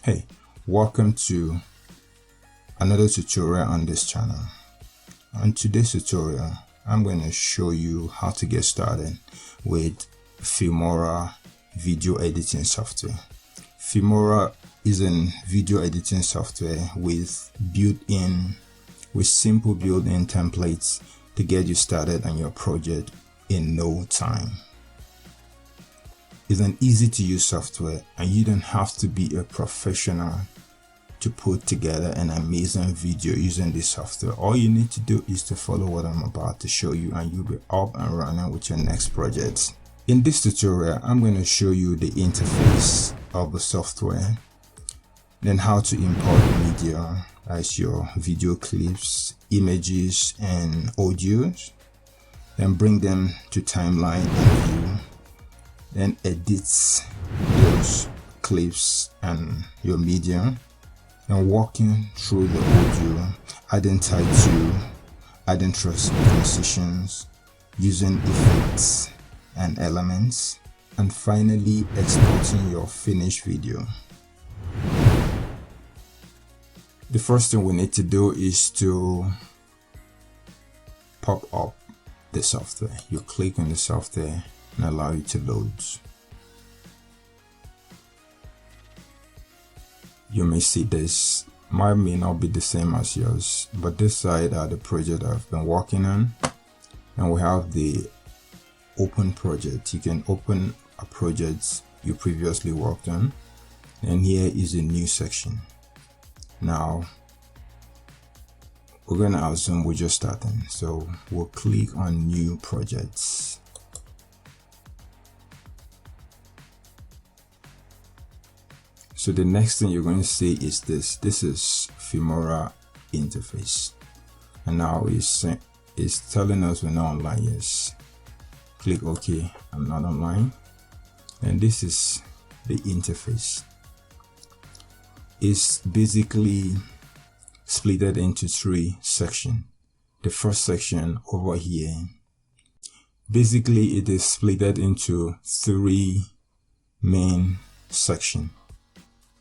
Hey, welcome to another tutorial on this channel. On today's tutorial, I'm going to show you how to get started with Filmora video editing software. Filmora is a video editing software with simple built-in templates to get you started on your project in no time. It's an easy to use software and you don't have to be a professional to put together an amazing video using this software. All you need to do is to follow what I'm about to show you and you'll be up and running with your next project. In this tutorial, I'm going to show you the interface of the software, then how to import media as your video clips, images and audios, then bring them to timeline and view, then edit those clips and your media, and walking through the audio, adding title, adding transitions, using effects and elements, and finally exporting your finished video. The first thing we need to do is to pop up the software. You click on the software and allow it to load. You may see this. Mine may not be the same as yours, but this side are the project I've been working on, and we have the open project. You can open a project you previously worked on, and here is a new section. Now we're gonna assume we're just starting, so we'll click on new projects. So the next thing you're going to see is this. This is Filmora interface, and now it's telling us we're not online. Yes, click OK. I'm not online, and this is the interface. It's basically split into three sections. The first section over here, basically it is split into three main sections.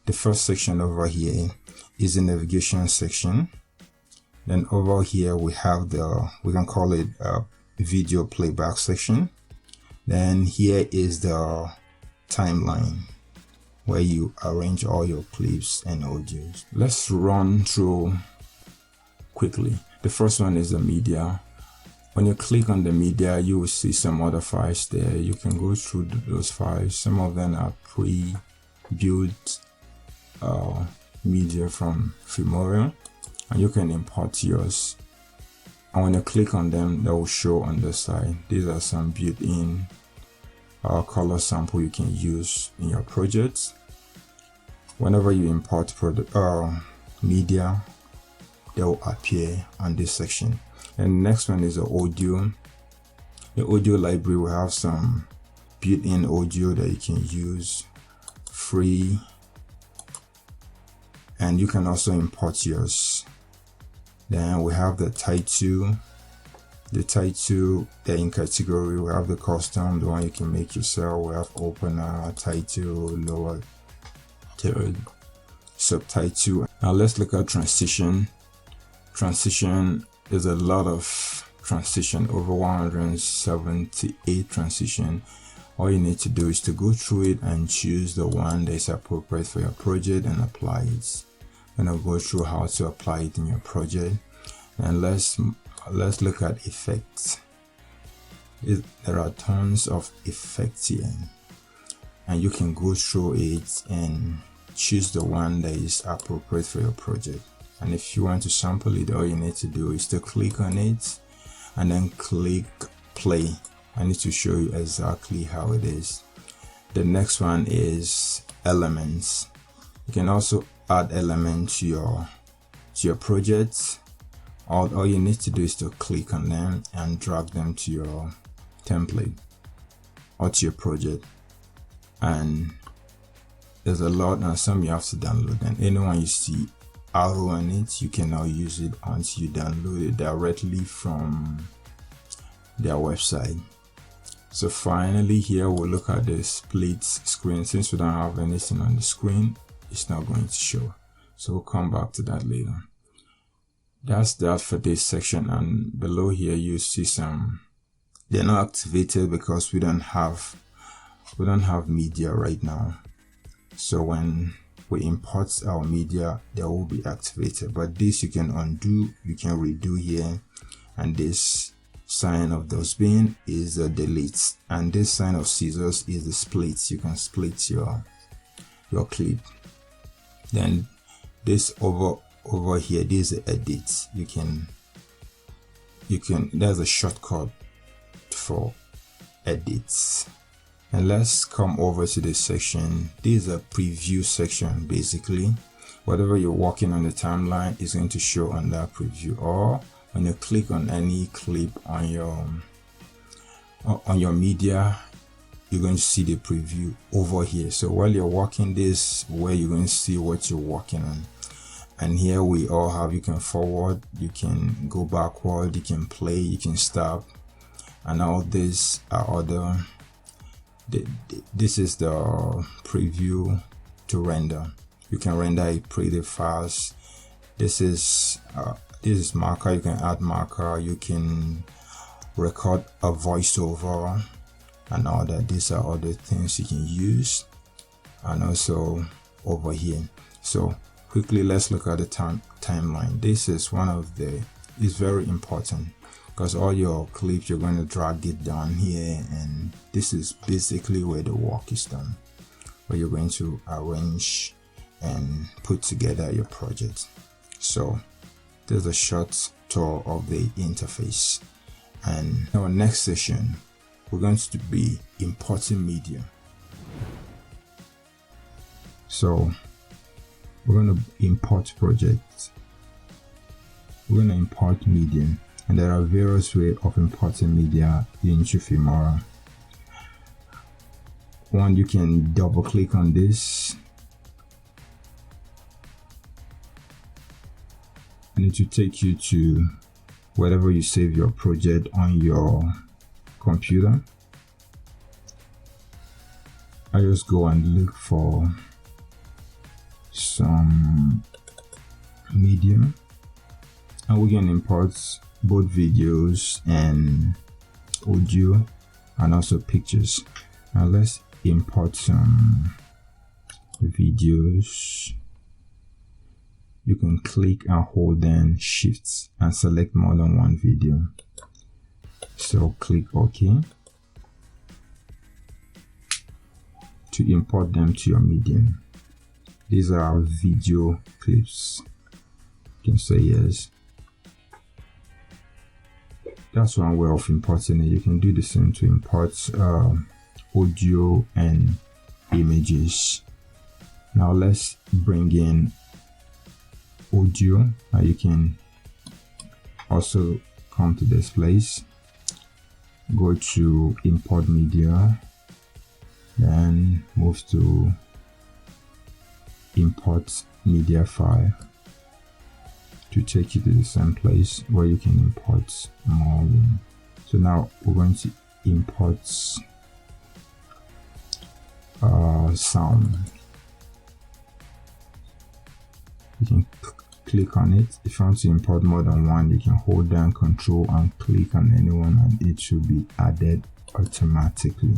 The first section over here is the navigation section. Then over here we have we can call it a video playback section. Then here is the timeline where you arrange all your clips and audios. Let's run through quickly. The first one is the media. When you click on the media, you will see some other files there. You can go through those files. Some of them are pre-built media from Filmora, and you can import yours, and when you click on them, they will show on the side. These are some built-in color sample you can use in your projects. Whenever you import media, they will appear on this section. And the next one is the audio. The audio library will have some built-in audio that you can use free, and you can also import yours. Then we have the title. The title, they're in category. We have the custom, the one you can make yourself. We have opener, title, lower third, subtitle. Now let's look at transition. Transition, there's a lot of transition, over 178 transition. All you need to do is to go through it and choose the one that is appropriate for your project and apply it. And I'll go through how to apply it in your project. And let's look at effects. There are tons of effects here, and you can go through it and choose the one that is appropriate for your project. And if you want to sample it, all you need to do is to click on it and then click play. I need to show you exactly how it is. The next one is elements. You can also add elements to your project. All you need to do is to click on them and drag them to your template or to your project. And there's a lot, and some you have to download. And anyone you see arrow on it, you cannot use it until you download it directly from their website. So finally here we'll look at the split screen. Since we don't have anything on the screen, it's not going to show. So we'll come back to that later. That's that for this section, and below here you see some, they're not activated because we don't have media right now. So when we import our media, they will be activated, but this you can undo, you can redo here, and this sign of dustbin is a delete, and this sign of scissors is the split. You can split your clip. Then this over here, this is edit. You can there's a shortcut for edits. And let's come over to this section. This is a preview section. Basically, whatever you're working on the timeline is going to show on that preview, or when you click on any clip on your media, you're going to see the preview over here. So while you're working this, where you're going to see what you're working on. And here we all have, you can forward, you can go backward, you can play, you can stop, and all these are other. This is the preview to render. You can render it pretty fast. This is marker. You can add marker. You can record a voiceover and all that. These are other things you can use. And also over here. So quickly, let's look at the timeline. This is it's very important, because all your clips, you're going to drag it down here, and this is basically where the work is done, where you're going to arrange and put together your project. So there's a short tour of the interface, and in our next session we're going to be importing media. So we're going to import projects. We're going to import media, and there are various ways of importing media into Filmora. One, you can double click on this, and it will take you to wherever you save your project on your computer. I just go and look for some media, and we can import both videos and audio and also pictures. Now let's import some videos. You can click and hold then shift and select more than one video. So click OK to import them to your medium. These are video clips. You can say yes. That's one way of importing it. You can do the same to import audio and images. Now let's bring in audio. Now you can also come to this place, go to import media, then move to import media file to take you to the same place where you can import more. So now we're going to import sound. You can click on it. If you want to import more than one, you can hold down Control and click on any one, and it should be added automatically.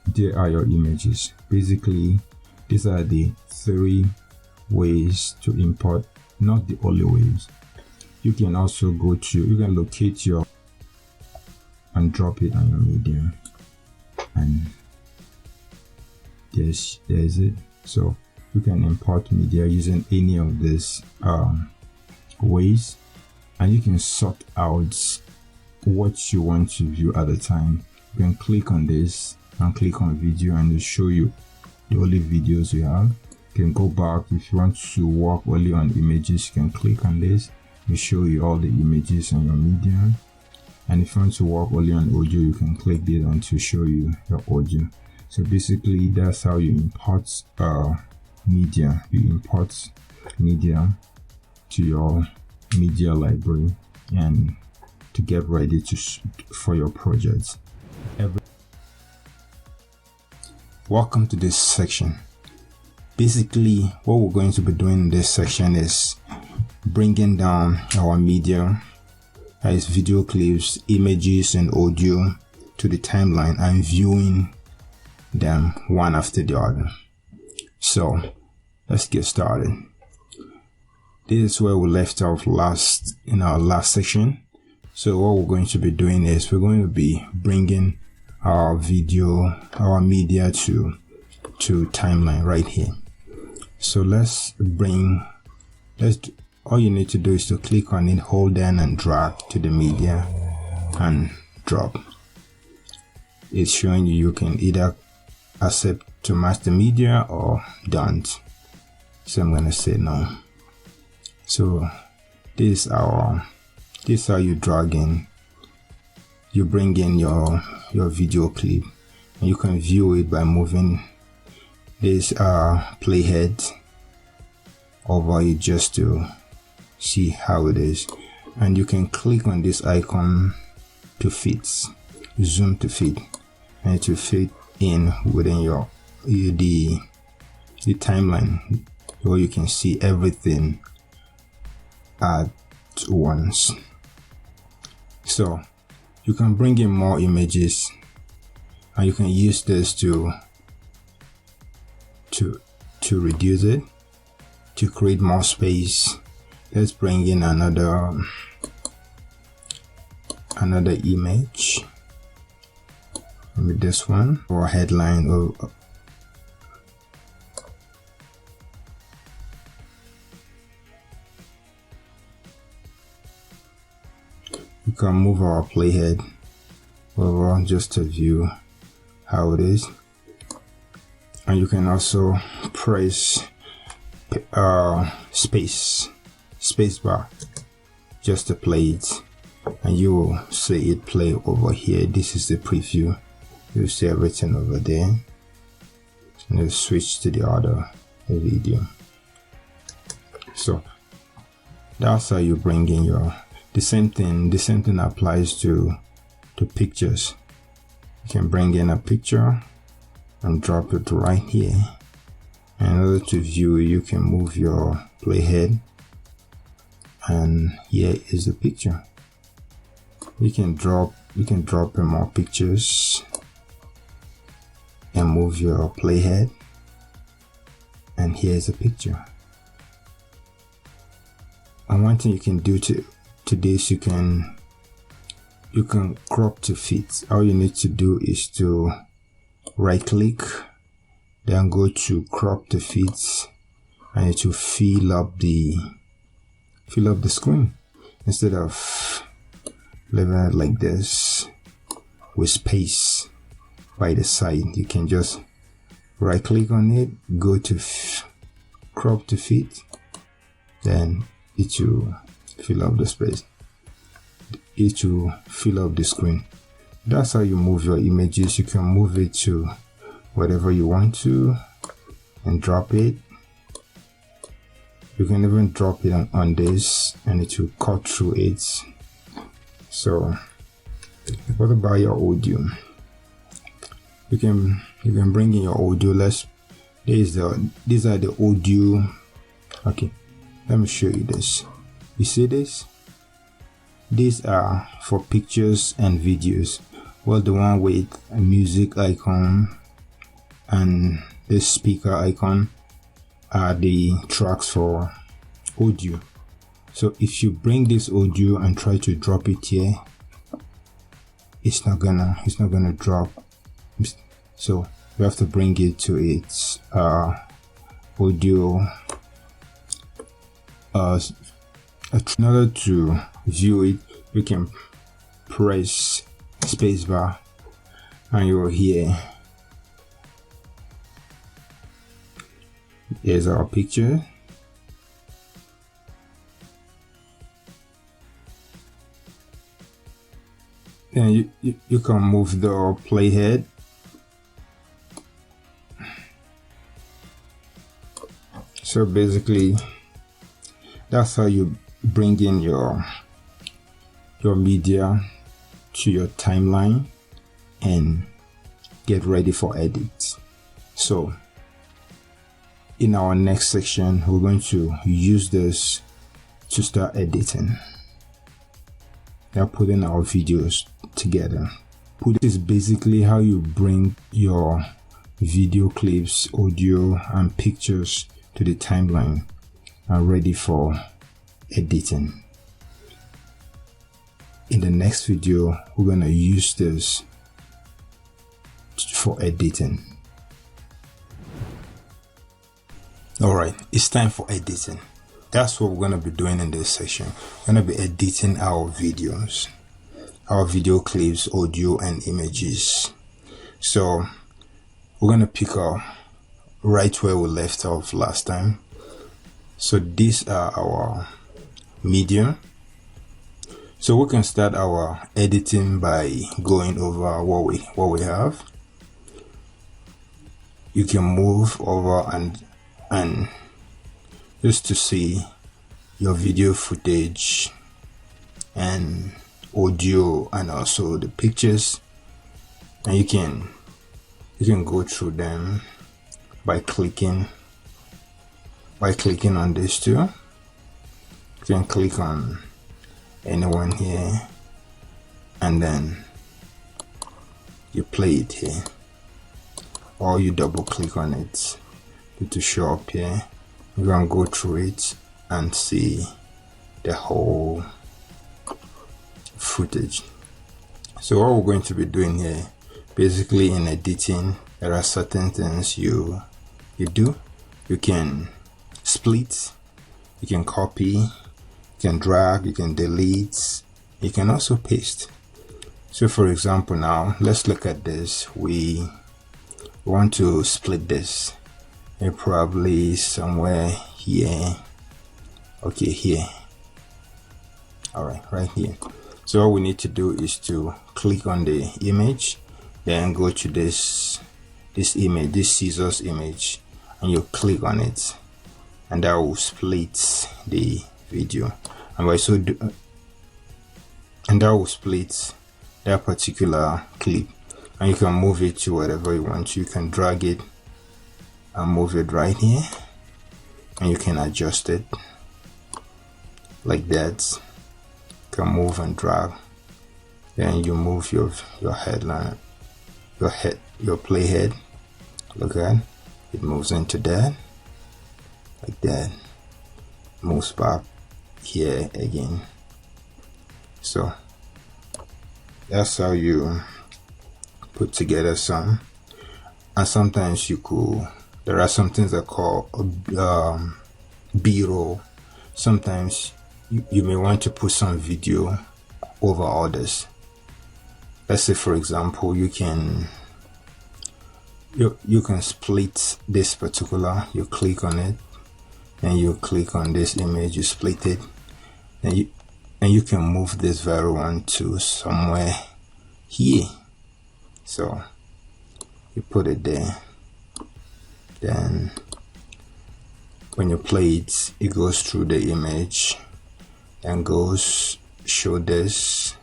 There are your images. Basically, these are the 3 ways to import, not the only ways. You can also you can locate your and drop it on your medium, and there's it. So you can import media using any of these ways, and you can sort out what you want to view at a time. You can click on this and click on video, and it'll show you the only videos you have. You can go back. If you want to work only on images, you can click on this. It'll show you all the images on your medium. And if you want to work only on audio, you can click this and to show you your audio. So basically that's how you import media. You import media to your media library and to get ready for your projects. Welcome to this section. Basically, what we're going to be doing in this section is bringing down our media, as video clips, images, and audio to the timeline and viewing them one after the other. So let's get started. This is where we left off in our last section. So what we're going to be doing is we're going to be bringing our video, our media to timeline right here. So all you need to do is to click on it, hold down and drag to the media and drop. It's showing you can either accept to match the media or don't. So I'm gonna say no. So this is how you drag in. You bring in your video clip, and you can view it by moving this playhead over it just to see how it is. And you can click on this icon to fit, zoom to fit, and it will fit in within the timeline, where you can see everything at once. So you can bring in more images, and you can use this to reduce it, to create more space. Let's bring in another image with this one, or headline, or you can move our playhead over just to view how it is. And you can also press spacebar just to play it, and you will see it play over here. This is the preview. You'll see everything over there, and then switch to the other video. So that's how you bring in the same thing applies to pictures. You can bring in a picture and drop it right here. And in order to view it, you can move your playhead, and here is the picture. You can drop in more pictures and move your playhead, and here's a picture. And one thing you can do to this, you can crop to fit. All you need to do is to right click, then go to crop to fit, and it will fill up the screen. Instead of leaving it like this with space by the side, you can just right click on it, go to crop to fit, then it will fill up the space. It will fill up the screen. That's how you move your images. You can move it to whatever you want to and drop it. You can even drop it on this, and it will cut through it. So what about your audio? You can bring in your audio. These are the audio. Okay, let me show you this. You see this? These are for pictures and videos. Well, the one with a music icon and this speaker icon are the tracks for audio. So if you bring this audio and try to drop it here, it's not gonna drop. So you have to bring it to its audio. In order to view it, you can press spacebar, and you're here. Here's our picture. Then you can move the playhead. So basically That's how you bring in your media to your timeline and get ready for edit. So in our next section, we're going to use this to start editing. Now putting our videos together. This is basically how you bring your video clips, audio and pictures to the timeline and ready for editing. In the next video, we're going to use this for editing. Alright, it's time for editing. That's what we're going to be doing in this section. We're going to be editing our videos, our video clips, audio and images. So we're going to pick up right where we left off last time. So these are our media. So we can start our editing by going over what we have. You can move over and just to see your video footage and audio and also the pictures, and you can go through them by clicking on this too. You can click on anyone here and then you play it here, or you double click on it to show up here. You can go through it and see the whole footage. So what we're going to be doing here, basically in editing, there are certain things you do. You can split, you can copy, you can drag, you can delete, you can also paste. So for example, now let's look at this. We want to split this, and probably somewhere here. Okay, here. All right, right here. So all we need to do is to click on the image, then go to this image, this scissors image, and you click on it, and that will split the video. And by so do, and that will split that particular clip, and you can move it to whatever you want. You can drag it and move it right here, and you can adjust it like that. You can move and drag, then you move your headline, your playhead. Look at it, it moves into that, like that, moves back here again. So that's how you put together some. And sometimes there are some things that are called B-roll. Sometimes you may want to put some video over others. Let's say for example, you can split this particular, you click on it, and you click on this image, you split it, and you can move this very one to somewhere here. So you put it there, then when you play it, it goes through the image and goes show this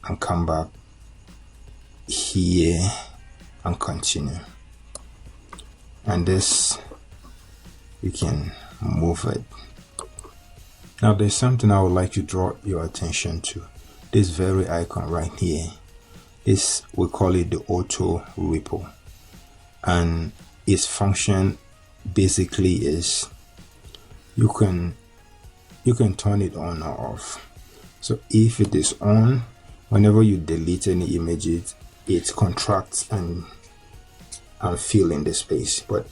and come back here and continue. And this, you can move it. Now there's something I would like to draw your attention to. This very icon right here, we call it the auto ripple, and its function basically is you can turn it on or off. So if it is on, whenever you delete any images, it contracts and fill in the space. But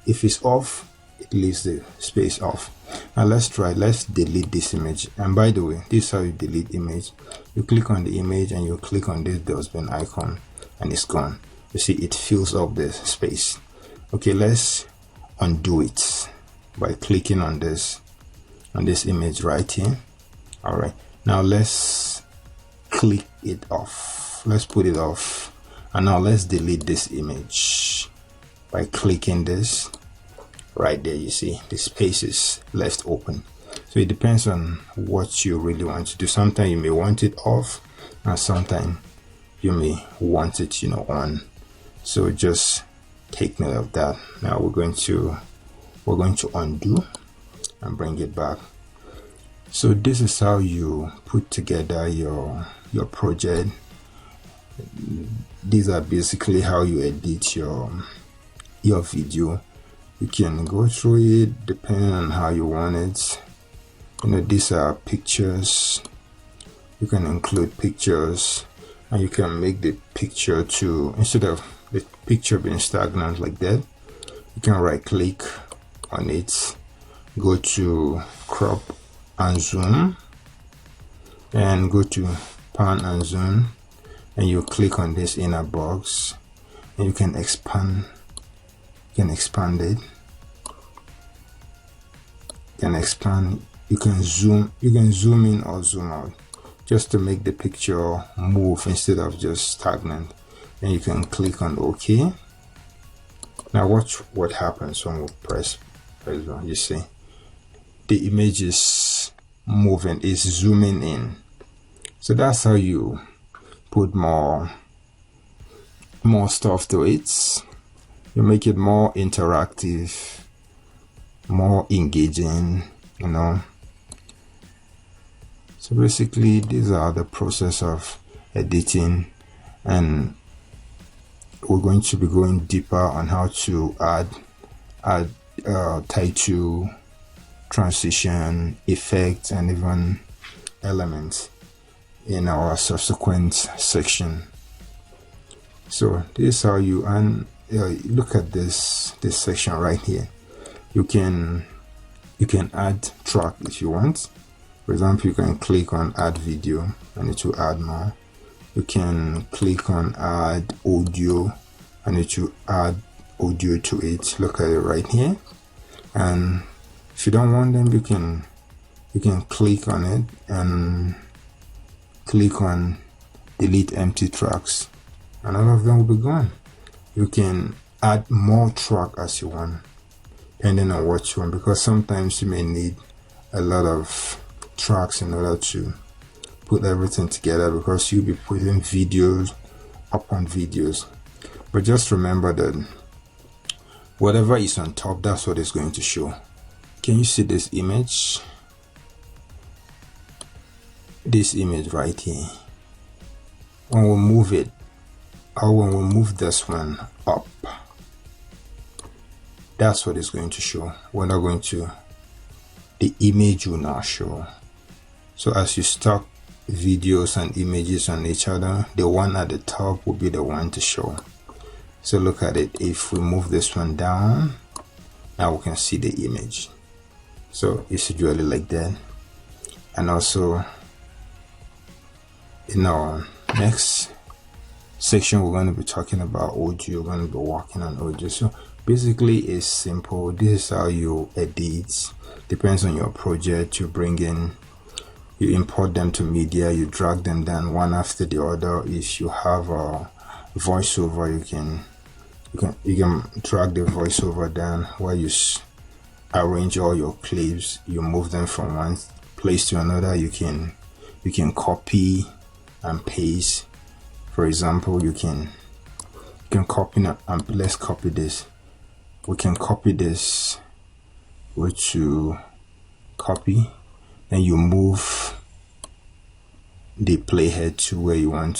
if it's off, it leaves the space off. Now let's delete this image. And by the way, this is how you delete image. You click on the image and you click on this dustbin icon and it's gone. You see, it fills up the space. Okay, let's undo it by clicking on this image right here. All right, now let's click it off. Let's put it off, and now let's delete this image by clicking this right there. You see the space is left open. So it depends on what you really want to do. Sometimes you may want it off, and sometimes you may want it, on. So just take note of that. Now we're going to undo and bring it back. So this is how you put together your project. These are basically how you edit your video. You can go through it depending on how you want it. These are pictures. You can include pictures, and you can make the picture to, instead of the picture being stagnant like that, you can right click on it, go to crop and zoom, and go to pan and zoom, and you click on this inner box, and you can expand it. You can zoom in or zoom out, just to make the picture move instead of just stagnant. And you can click on OK. Now watch what happens when we press 1. You see the image is moving, is zooming in. So that's how you put more stuff to it. You make it more interactive, more engaging, So basically these are the process of editing, and we're going to be going deeper on how to add title, transition, effects, and even elements in our subsequent section. So this is how you look at this section right here. You can add track if you want. For example, you can click on add video and it will add more. You can click on add audio and it will add audio to it. Look at it right here. And if you don't want them, you can click on it and click on delete empty tracks, and all of them will be gone. You can add more track as you want, depending on what you want, because sometimes you may need a lot of tracks in order to put everything together, because you'll be putting videos upon videos. But just remember that whatever is on top, that's what it's going to show. Can you see this image? This image right here. When we move it, or when we move this one up, that's what it's going to show. We're not going to, the image will not show. So as you stack videos and images on each other, the one at the top will be the one to show. So look at it. If we move this one down, now we can see the image. So it's usually like that. And also in our next section, we're going to be talking about audio. We're going to be working on audio. So basically it's simple. This is how you edit. Depends on your project. You bring in, you import them to media, you drag them down one after the other. If you have a voiceover, you can drag the voiceover down while you arrange all your clips. You move them from one place to another. You can copy and paste. For example, you can copy, and let's copy this. We can copy this. Go to copy, and you move the playhead to where you want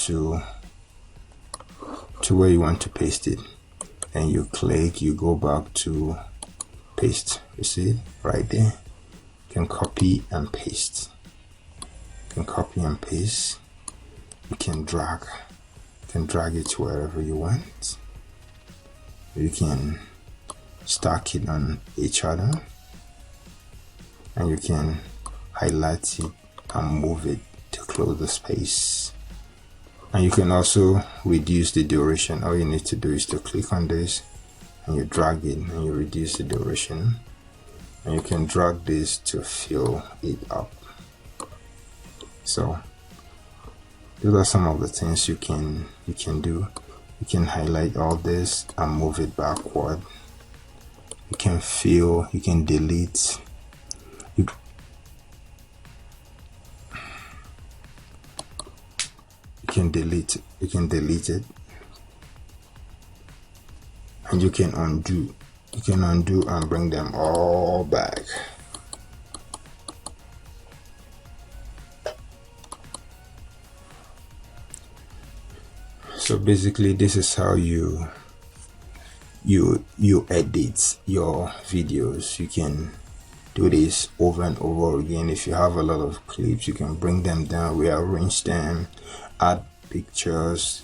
to paste it, and you click, you go back to paste. You see it right there. You can copy and paste. You can copy and paste. You can drag. You can drag it to wherever you want. You can stack it on each other, and you can highlight it and move it to close the space. And you can also reduce the duration. All you need to do is to click on this and you drag it and you reduce the duration, and you can drag this to fill it up. So those are some of the things you can do. You can highlight all this and move it backward. You can fill, you can delete. can delete it, and you can undo and bring them all back. So basically this is how you edit your videos. You can do this over and over again. If you have a lot of clips, you can bring them down, rearrange them, add pictures,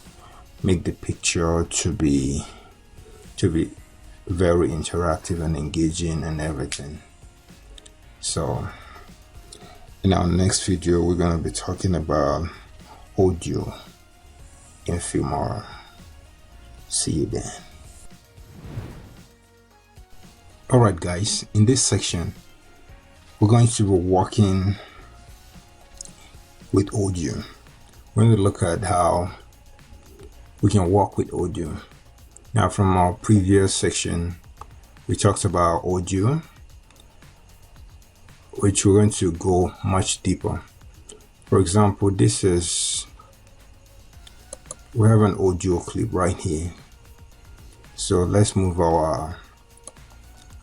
make the picture to be very interactive and engaging and everything. So in our next video, we're going to be talking about audio in Filmora. See you then. Alright guys, in this section we're going to be working with audio. We're going to look at how we can work with audio. Now, from our previous section we talked about audio, which we're going to go much deeper. For example, we have an audio clip right here. So let's move our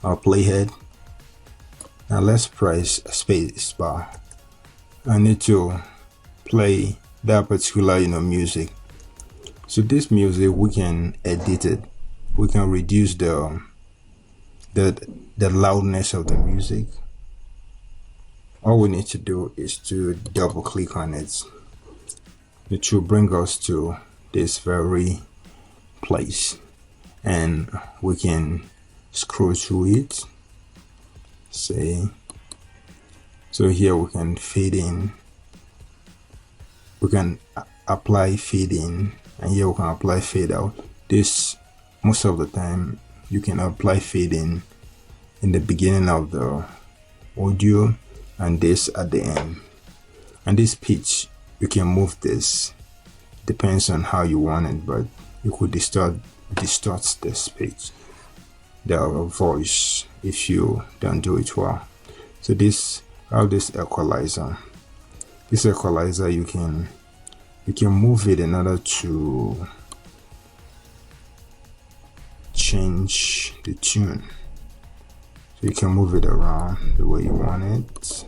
playhead. Now let's press space bar. I need to play that particular music. So this music, we can edit it. We can reduce the loudness of the music. All we need to do is to double click on it. It will bring us to this very place, and we can scroll through it. So here we can fade in, we can apply fade in, and here we can apply fade out. This, most of the time you can apply fade in the beginning of the audio and this at the end. And this pitch, you can move this, depends on how you want it, but you could distort this pitch, the voice, if you don't do it well. So this equalizer. This equalizer, you can move it in order to change the tune. So you can move it around the way you want it.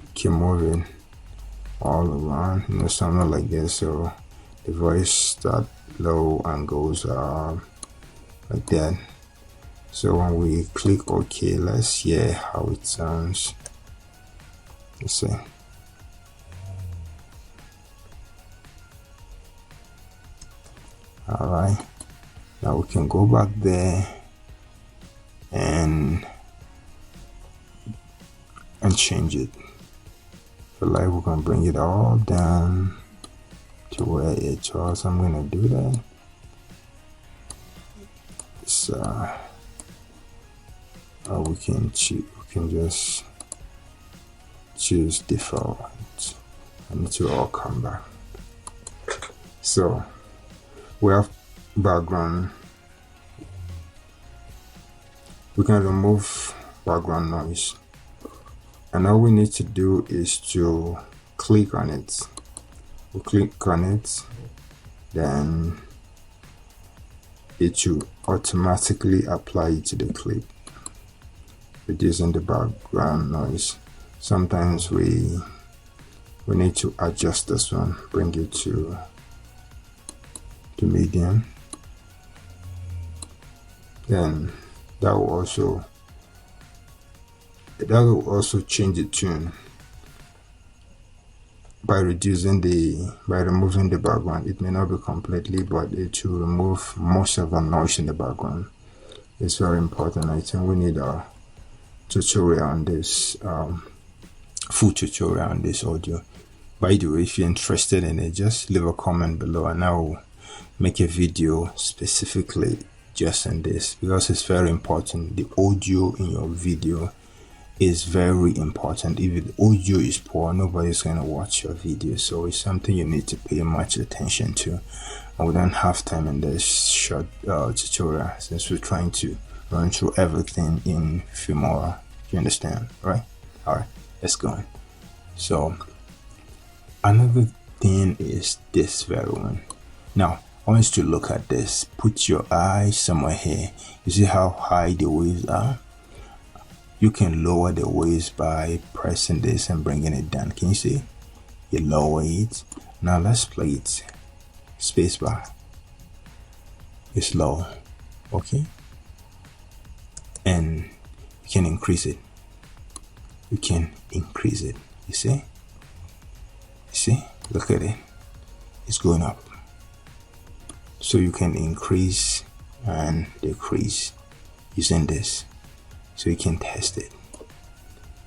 You can move it all around, something like this. So the voice starts low and goes up like that. So when we click OK, let's hear how it sounds. Let's see. Alright, now we can go back there and change it. So like we're gonna bring it all down to where it was. I'm gonna do that. So we can just choose default and it will all come back. So we have background. We can remove background noise, and all we need to do is to click on it. We click on it, then it will automatically apply it to the clip, reducing the background noise. Sometimes we need to adjust this one, bring it to medium. Then that will also change the tune by removing the background. It may not be completely, but it will remove most of the noise in the background. It's very important. I think we need a tutorial on this, full tutorial on this audio. By the way, if you're interested in it, just leave a comment below and I will make a video specifically just on this, because it's very important. The audio in your video is very important. If the audio is poor, nobody's going to watch your video. So it's something you need to pay much attention to, and we don't have time in this short tutorial, since we're trying to run through everything in Filmora. You understand, right? All right, let's go on. So Another thing is this very one. Now I want you to look at this. Put your eyes somewhere here. You see how high the waves are? You can lower the waves by pressing this and bringing it down. Can you see? You lower it. Now let's play it. Spacebar. It's low. Okay? And you can increase it. You can increase it. You see? You see? Look at it. It's going up. So you can increase and decrease using this. So you can test it.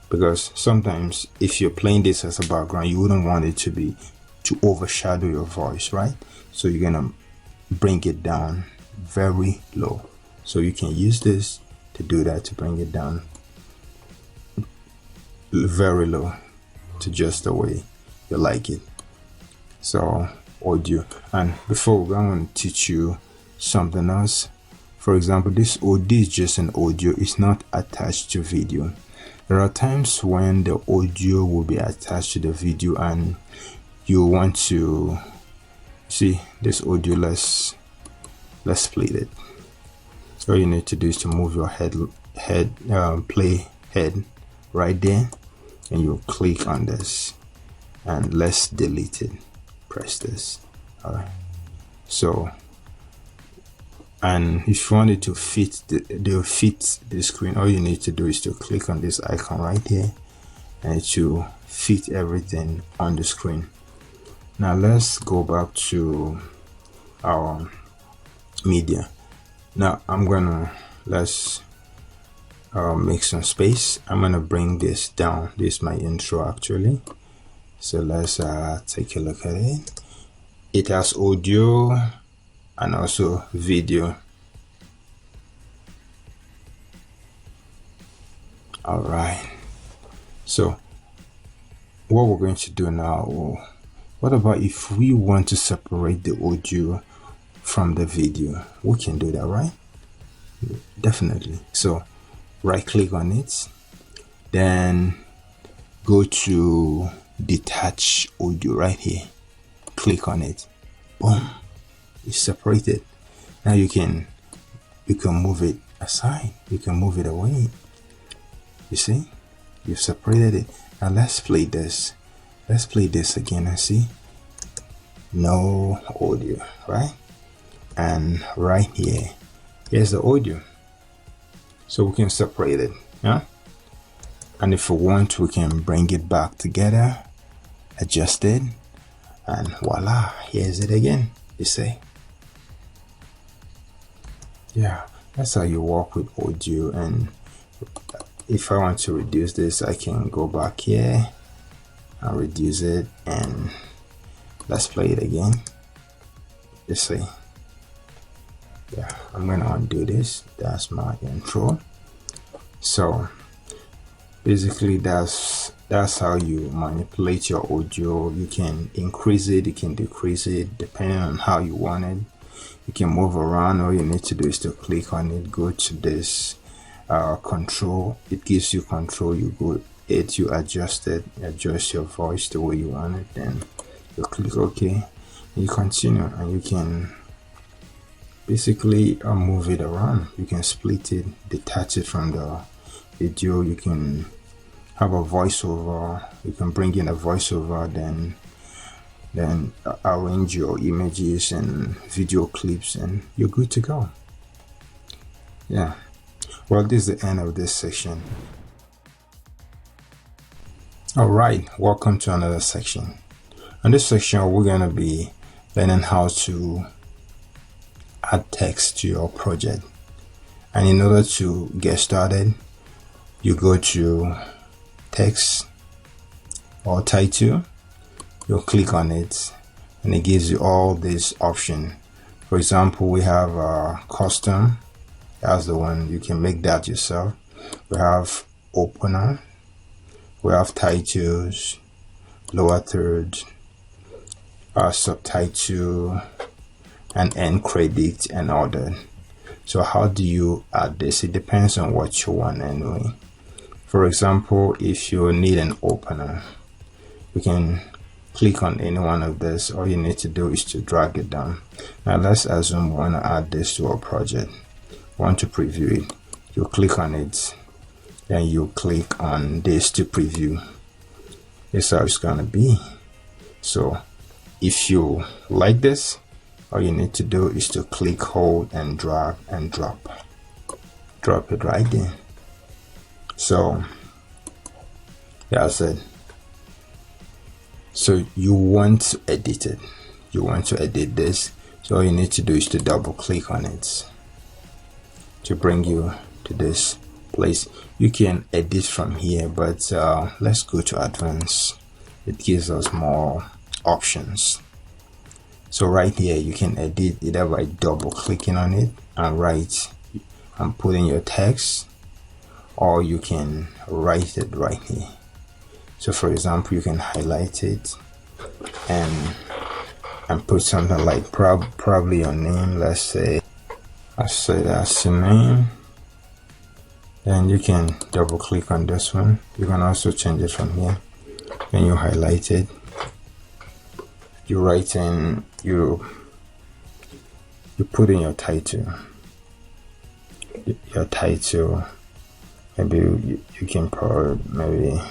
Because sometimes if you're playing this as a background, you wouldn't want it to overshadow your voice, right? So you're gonna bring it down very low. So you can use this to do that, to bring it down very low to just the way you like it. So audio. And before we go, I'm going to teach you something else. For example, this audio is just an audio, it's not attached to video. There are times when the audio will be attached to the video and you want to see this audio. Let's split it. All you need to do is to move your play head right there, and you click on this, and let's delete it. Press this. All right. So, and if you want it to fit the screen, all you need to do is to click on this icon right here, and it will fit everything on the screen. Now let's go back to our media. Now let's make some space. I'm gonna bring this down. This is my intro actually. So let's take a look at it. It has audio and also video. All right. So what we're going to do now, what about if we want to separate the audio from the video? We can do that, right? Definitely. So right click on it, then go to detach audio right here, click on it, boom, it's separated. Now you can move it aside, you can move it away. You see, you've separated it. Now let's play this again and see. No audio, right? And right here, here's the audio. So we can separate it, yeah? And if we want, we can bring it back together, adjust it, and voila, here's it again. You see? Yeah, that's how you work with audio. And if I want to reduce this, I can go back here and reduce it, and let's play it again. You see? Yeah, I'm gonna undo this. That's my intro. So basically that's how you manipulate your audio. You can increase it, you can decrease it depending on how you want it. You can move around. All you need to do is to click on it, go to this control. It gives you control. You go it, you adjust it, adjust your voice the way you want it, then you click OK, and you continue, and you can basically move it around. You can split it, detach it from the video. You can have a voiceover. You can bring in a voiceover, then arrange your images and video clips, and you're good to go. Yeah. Well, this is the end of this section. All right, welcome to another section. In this section, we're going to be learning how to add text to your project. And in order to get started, you go to text or title, you'll click on it, and it gives you all this option. For example, we have custom. That's the one, you can make that yourself. We have opener, we have titles, lower third, subtitle, and end credit, and other. So how do you add this? It depends on what you want anyway. For example, if you need an opener, we can click on any one of this, all you need to do is to drag it down. Now let's assume we want to add this to our project, want to preview it. You click on it, then you click on this to preview. This is how it's gonna be. So if you like this, all you need to do is to click, hold, and drag and drop it right there. So that's it. So you want to edit it, you want to edit this, so all you need to do is to double click on it to bring you to this place. You can edit from here, but let's go to advanced. It gives us more options. So right here you can edit either by double clicking on it and write and put in your text, or you can write it right here. So for example, you can highlight it and put something like probably your name. Let's say that's your name. Then you can double click on this one. You can also change it from here. Then you highlight it, you write in, you put in your title. Maybe you can put maybe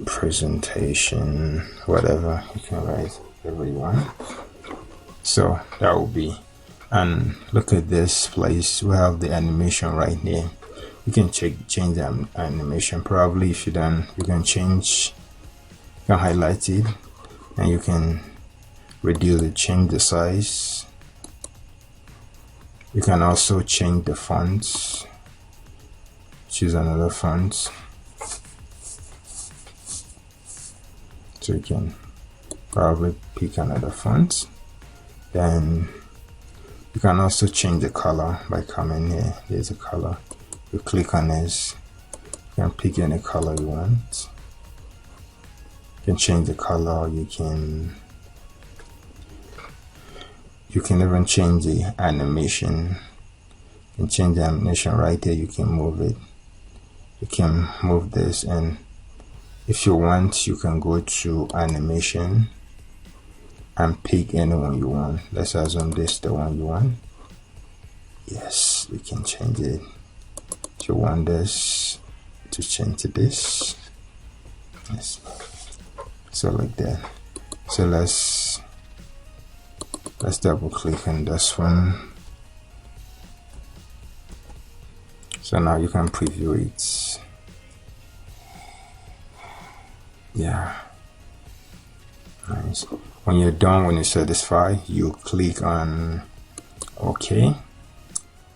presentation, whatever. You can write whatever you want. So that will be, and look at this place, we have the animation right here. You can change the animation. Probably if you don't, you can change, you can highlight it and you can reduce it, change the size. You can also change the fonts, choose another font. So you can probably pick another font. Then you can also change the color by coming here. There's a color. You click on this. You can pick any color you want. You can change the color. You can even change the animation. You can change the animation right there. You can move it. You can move this, and if you want, you can go to animation and pick any one you want. Let's assume this is the one you want. Yes, we can change it. If you want this to change to this, yes. So like that. So let's double click on this one. So now you can preview it. Yeah, nice. When you're done, when you're satisfied, you click on OK,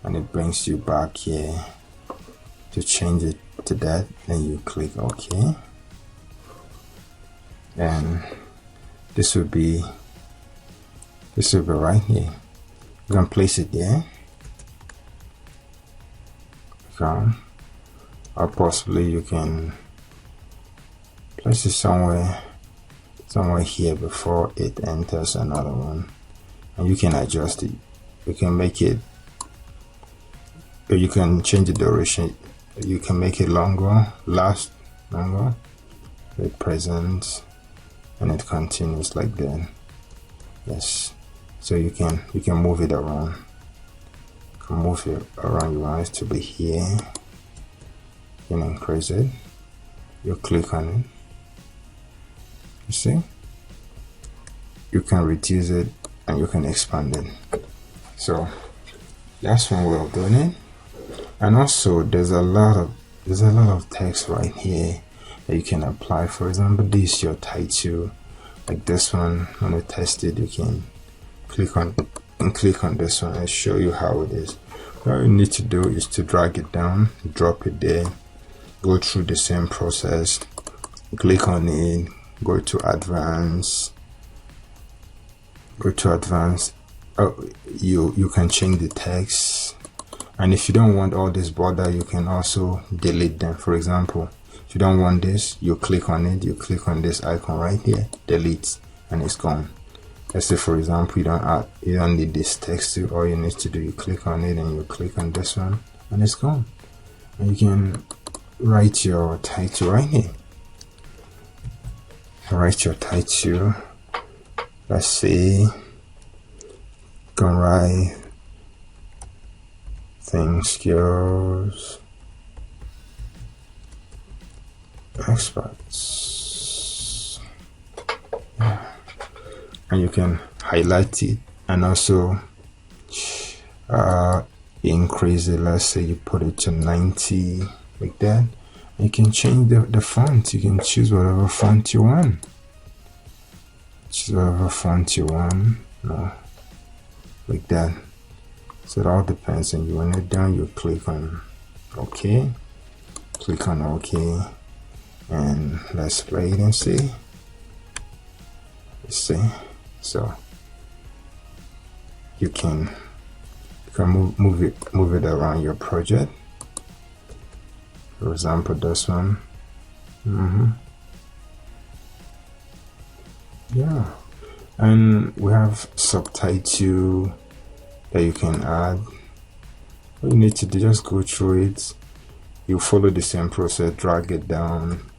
and it brings you back here to change it to that. Then you click OK, and this will be right here. You can place it there, or possibly you can place it somewhere here before it enters another one, and you can adjust it. You can make it, you can change the duration. You can make it last longer, it present, and it continues like that. Yes, so you can move it around. You can move it around. You want it to be here. You can increase it. You click on it. You see, you can reduce it and you can expand it. So that's one way of doing it. And also there's a lot of text right here that you can apply. For example, this is your title, like this one. When you test it, you can click on this one and show you how it is. All you need to do is to drag it down, drop it there, go through the same process, click on it, go to advanced. You can change the text, and if you don't want all this border, you can also delete them. For example, if you don't want this, you click on it, you click on this icon right here, delete, and it's gone. Let's say for example you don't need this text. All you need to do, you click on it and you click on this one and it's gone, and you can write your title right here. write your title. Let's see, you can write things, skills, experts, and you can highlight it and also increase it. Let's say you put it to 90, like that. You can change the font. You can choose whatever font you want. No, like that. So it all depends on you. When you're done, you click on OK. Click on OK, and let's play it and see. Let's see. So you can move it around your project. For example, this one. Yeah, and we have subtitle that you can add. All you need to do, just go through it. You follow the same process, drag it down,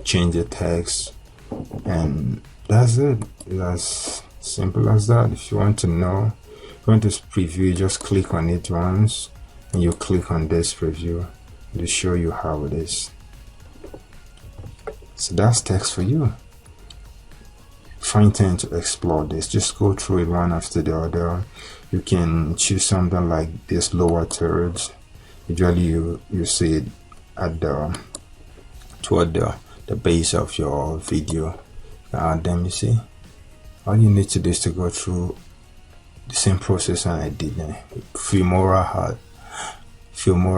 change the text, and that's it. It's as simple as that. If you want to know, if you want to preview, just click on it once and you click on this preview to show you how it is. So that's text for you. Find time to explore this. Just go through it one after the other. You can choose something like this lower thirds. Usually you see it at toward the base of your video. Add them, you see. All you need to do is to go through the same process I did. Filmora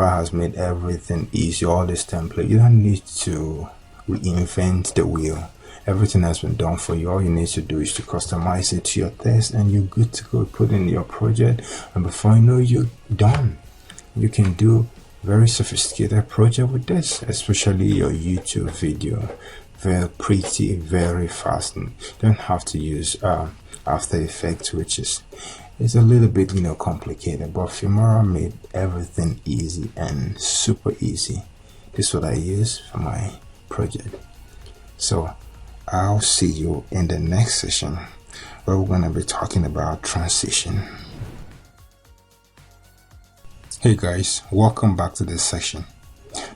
has made everything easy. All this template, you don't need to reinvent the wheel. Everything has been done for you. All you need to do is to customize it to your taste, and you're good to go. Put in your project, and before you know, you're done. You can do very sophisticated project with this, especially your YouTube video. Very pretty, very fast. You don't have to use After Effects, which is a little bit complicated, but Filmora made everything easy and super easy. This is what I use for my project. So I'll see you in the next session where we're going to be talking about transition. Hey guys, welcome back to this section.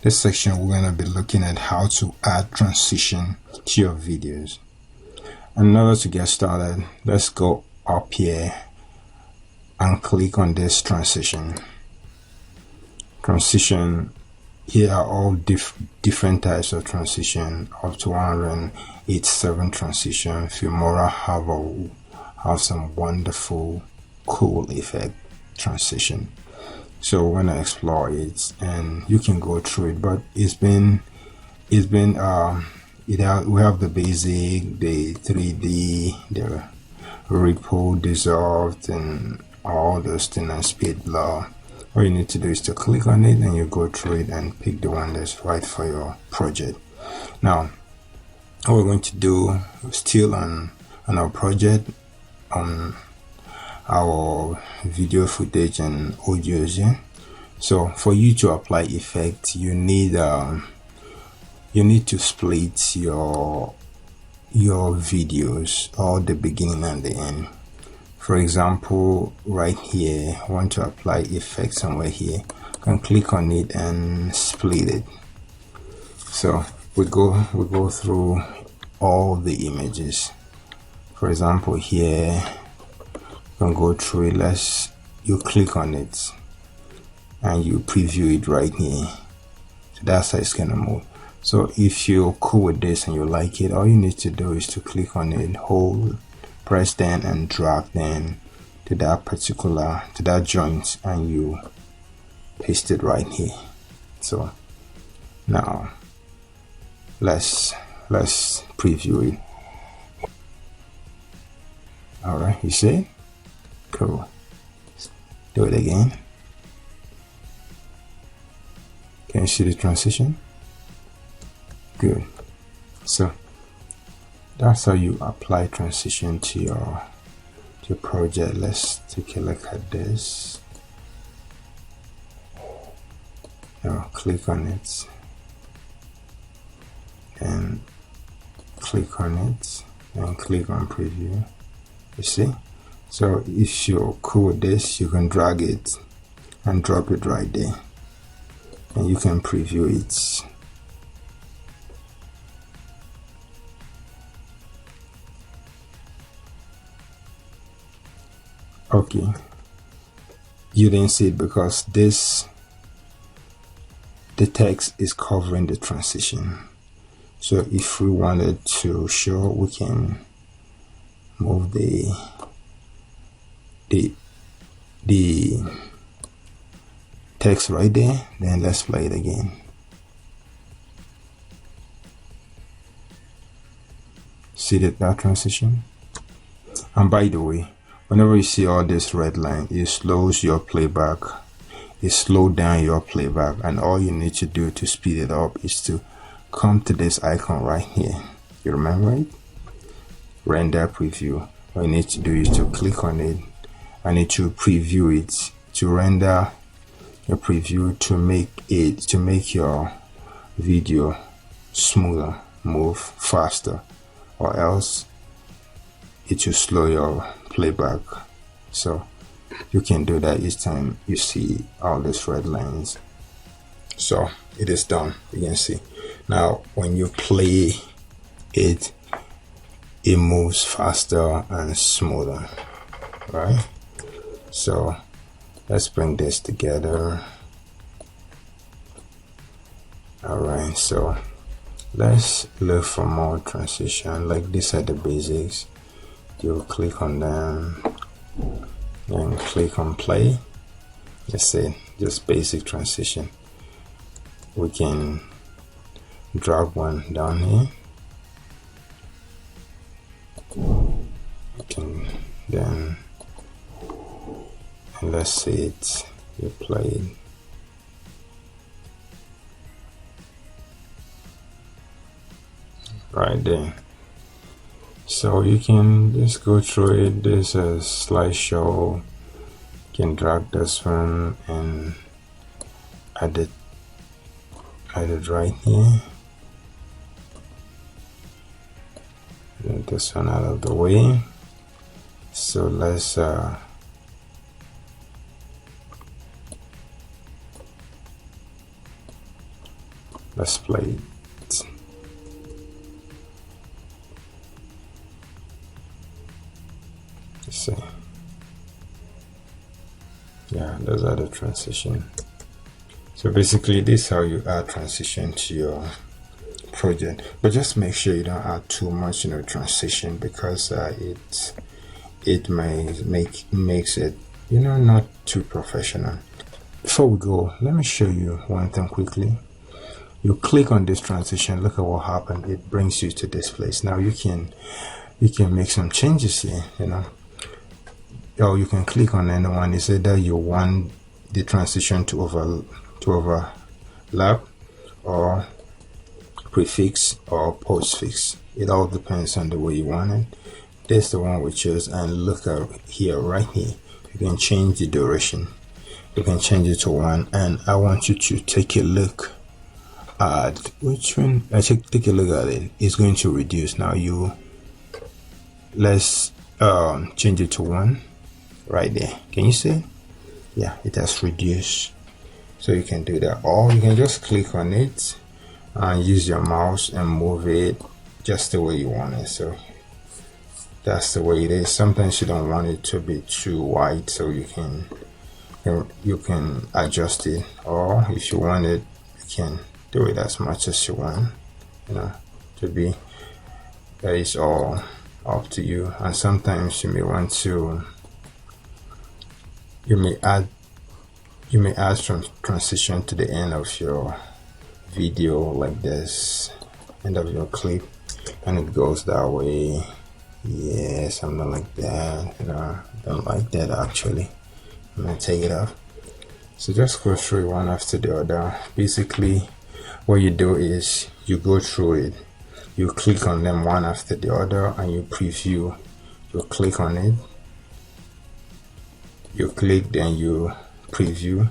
This section we're going to be looking at how to add transition to your videos. In order to get started, let's go up here and click on this transition. Here are all different types of transition, up to 187 transition. Filmora have some wonderful, cool effect transition. So we're gonna explore it, and you can go through it. But we have the basic, the 3D, the ripple, dissolved, and all those things, and speed blur. All you need to do is to click on it, and you go through it and pick the one that's right for your project. Now, what we're going to do, still on our project, on our video footage and audios. Yeah? So for you to apply effect, you need to split your videos, all the beginning and the end. For example, right here, I want to apply effect somewhere here. You can click on it and split it. So we go through all the images. For example, here you can go through it. You click on it and you preview it right here. So that's how it's gonna move. So if you're cool with this and you like it, all you need to do is to click on it, hold, press down and drag down to that joint, and you paste it right here. So now let's preview it. All right, you see it? Cool. Do it again. Can you see the transition? Good. So that's how you apply transition to your project. Let's take a look at this. Now click on it and click on it and click on preview. You see? So if you're cool with this, you can drag it and drop it right there, and you can preview it. Okay, you didn't see it because the text is covering the transition. So if we wanted to show, we can move the text right there. Then let's play it again. See that transition? And by the way, whenever you see all this red line, it slows your playback. It slows down your playback, and all you need to do to speed it up is to come to this icon right here. You remember it? Render preview. All you need to do is to click on it. I need to preview it, to render a preview, to make your video smoother, move faster, or else it will slow your playback. So you can do that each time you see all these red lines. So it is done. You can see now when you play it, it moves faster and smoother, right? So let's bring this together. All right, so let's look for more transition. Like these are the basics. You click on them and click on play. Let's say just basic transition. We can drag one down here. We can then, and let's say it, you play it. Right there. So you can just go through it. This is slideshow. You can drag this one and add it right here. Get this one out of the way. So let's play it. See, yeah, those are the transition. So basically this is how you add transition to your project, but just make sure you don't add too much transition, because it makes it not too professional. Before we go, let me show you one thing quickly. You click on this transition, look at what happened. It brings you to this place. Now you can make some changes here, or you can click on anyone. It's either you want the transition to overlap, or prefix, or postfix. It all depends on the way you want it. This is the one we chose, and look at here, right here. You can change the duration. You can change it to 1, and I want you to take a look at which one. Take a look at it. It's going to reduce. Now let's change it to 1. Right there, can you see? Yeah, it has reduced. So you can do that, or you can just click on it and use your mouse and move it just the way you want it. So that's the way it is. Sometimes you don't want it to be too wide, so you can adjust it, or if you want it, you can do it as much as you want to be. That is all up to you. And sometimes you may want to add some transition to the end of your video, like this, end of your clip, and it goes that way. Yeah, something like that. I don't like that actually. I'm gonna take it off. So just go through one after the other. Basically what you do is you go through it, you click on them one after the other, and you preview. You click on it, you click, then you preview.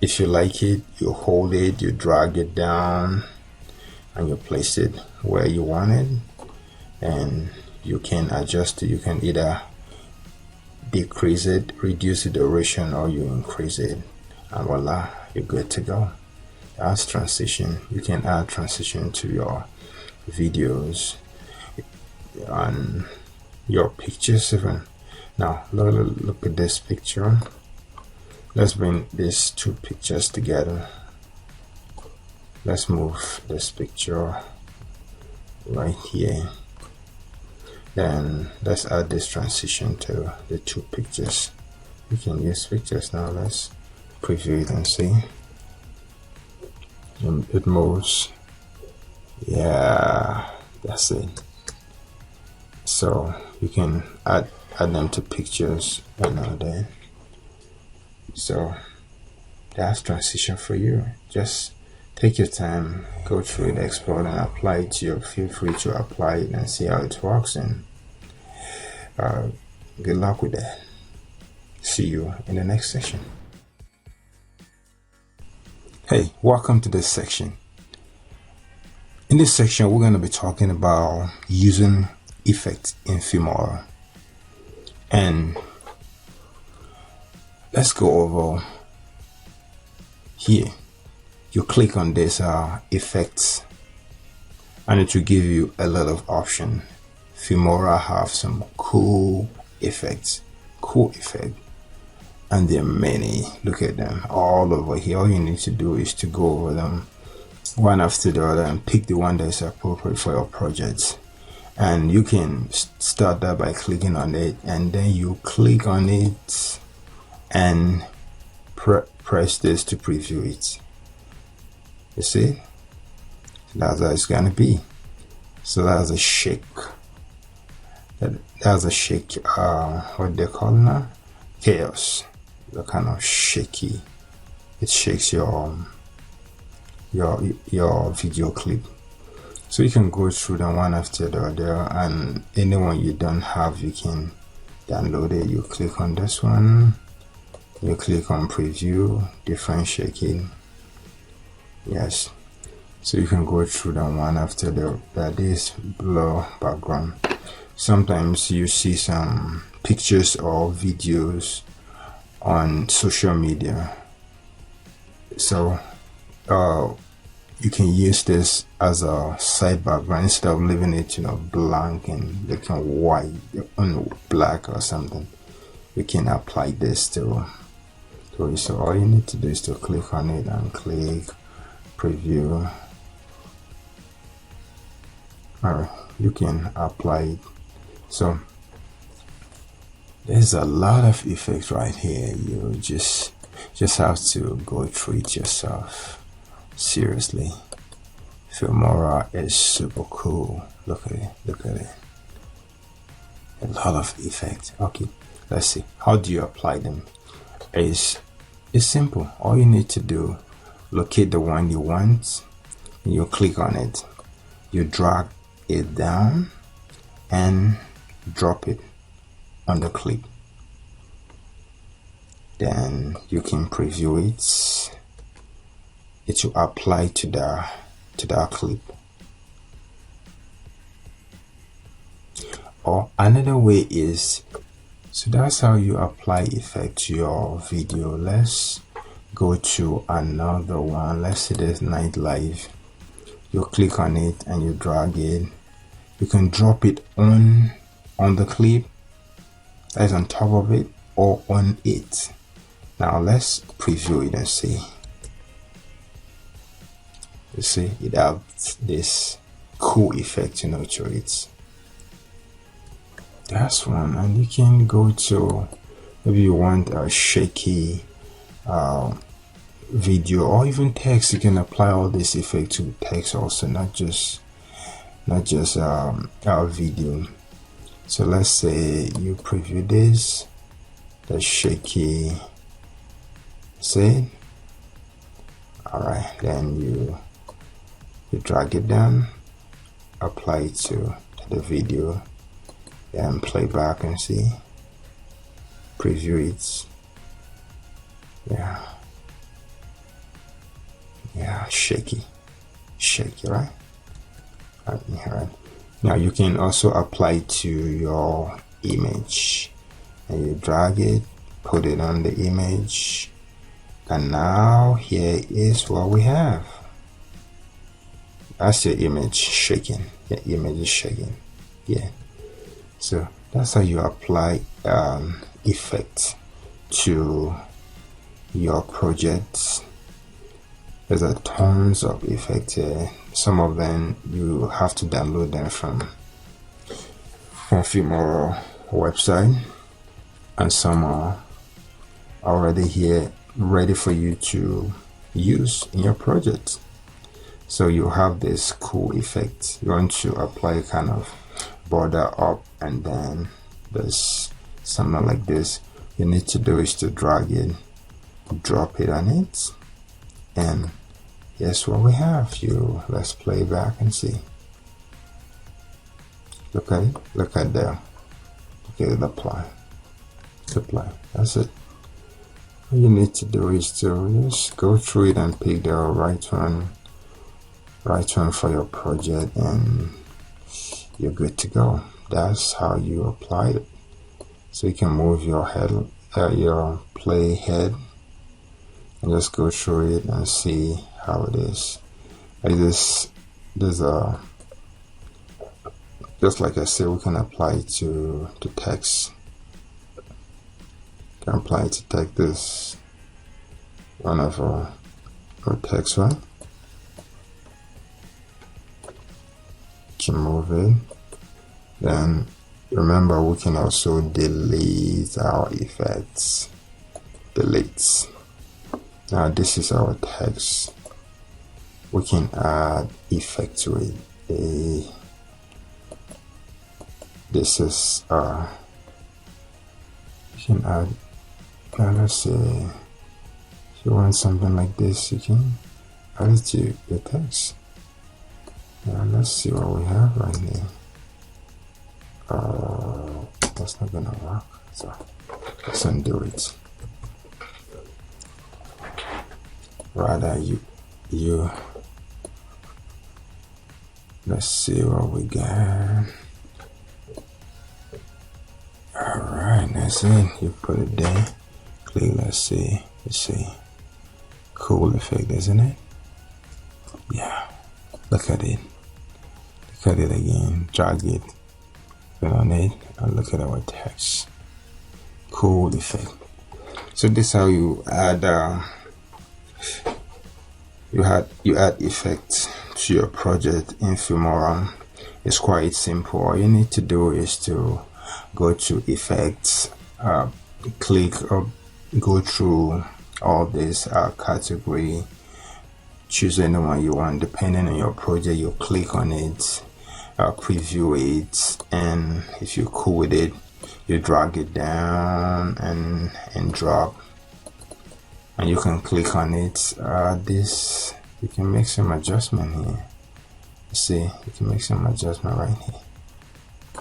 If you like it, you hold it, you drag it down, and you place it where you want it, and you can adjust it. You can either decrease it, reduce the duration, or you increase it, and voila, you're good to go. That's transition. You can add transition to your videos and your pictures even. Now look at this picture. Let's bring these two pictures together. Let's move this picture right here. Then let's add this transition to the two pictures. You can use pictures now. Let's preview it and see. And it moves. Yeah, that's it. So you can add them to pictures and all that. So that's transition for you. Just take your time, go through it, explore and apply it to your, feel free to apply it and see how it works, and good luck with that. See you in the next section. Hey, welcome to this section. In this section, we're going to be talking about using effects in Filmora. And let's go over here. You click on this effects, and it will give you a lot of options. Filmora have some cool effects, and there are many. Look at them all over here. All you need to do is to go over them one after the other and pick the one that is appropriate for your project. And you can start that by clicking on it, and then you click on it and press this to preview it. You see, that's how it's gonna be. So that's a shake. That's a shake. What they call now? Chaos. The kind of shaky. It shakes your video clip. So you can go through them one after the other, and anyone you don't have, you can download it. You click on this one. You click on preview, different shaking. Yes, so you can go through them one after the other. This blur background. Sometimes you see some pictures or videos on social media, so you can use this as a side background instead of leaving it, blank and looking white on black or something. You can apply this to it. So all you need to do is to click on it and click preview. Alright, you can apply it. So there's a lot of effects right here. You just have to go through it yourself. Seriously, Filmora is super cool. Look at it. A lot of effects. Okay, let's see. How do you apply them? It's simple. All you need to do, locate the one you want, and you click on it. You drag it down and drop it on the clip. Then you can preview it. It will apply to that clip. Or another way is, so that's how you apply effect to your video. Let's go to another one. Let's say there's night live. You click on it and you drag it. You can drop it on the clip that's on top of it or on it. Now let's preview it and see. You see, it has this cool effect, to it. That's one. And you can go to, maybe you want a shaky video or even text. You can apply all this effect to text also, not just our video. So let's say you preview this, the shaky, see. Alright, then you drag it down, apply it to the video, then play back and see, preview it. Yeah, shaky, right? Alright. Now you can also apply it to your image, and you drag it, put it on the image, and now here is what we have. That's your image shaking. Your image is shaking. Yeah. So that's how you apply effect to your projects. There's a tons of effects here. Some of them you have to download them from Filmora website, and some are already here ready for you to use in your project. So you have this cool effect. You want to apply kind of border up, and then there's something like this. You need to do is to drag it, drop it on it, and here's what we have. Let's play back and see. Look at it. Look at there. Okay, apply. That's it. All you need to do is to just go through it and pick the right one for your project, and you're good to go. That's how you apply it. So you can move your head, your play head, and just go through it and see how it is. Like this, there's a, just like I said, we can apply it to text. You can apply it to text. This one of our text, right? Can move it. Then remember, we can also delete our effects. Delete. Now this is our text. We can add effect to it. This is you can add. Let's say if you want something like this, you can add it to the text. Now let's see what we have right here. That's not gonna work, so let's undo it. Rather you let's see what we got. Alright, that's it. You put it there, click, let's see. Cool effect, isn't it? Yeah, look at it. Look at it again, drag it, put on it, and look at our text. Cool effect. So this is how you add you add effects to your project in Filmora. It's quite simple. All you need to do is to go to effects, click or go through all this category, choose any one you want depending on your project. You click on it, preview it, and if you're cool with it, you drag it down and drop, and you can click on it. This, you can make some adjustment here. See, you can make some adjustment right here,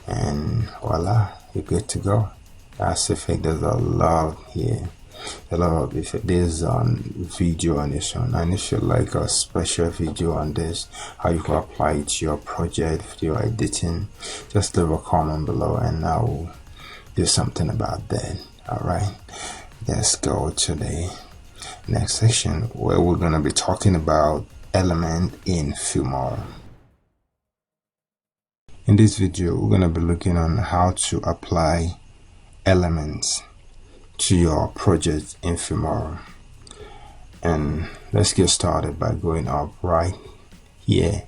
and voila, you're good to go. That's effect. There's a lot here, a lot of effect. There's video on this one, and if you like a special video on this, how you can apply it to your project, video editing, just leave a comment below and I will do something about that. Alright, let's go to the next section where we're going to be talking about element in Filmora. In this video, we're going to be looking on how to apply elements to your project in Filmora. And let's get started by going up right here.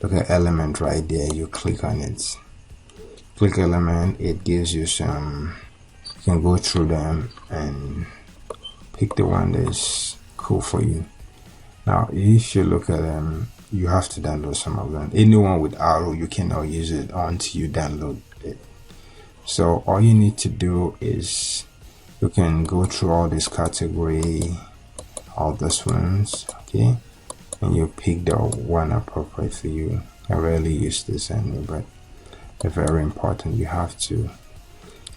Look at element right there. You click on it. Click element. It gives you some. You can go through them and pick the one that's cool for you. Now, if you look at them, you have to download some of them. Anyone with arrow, you cannot use it until you download it. So all you need to do is you can go through all this category, all these ones, okay, and you pick the one appropriate for you. I rarely use this anyway, but they're very important. You have to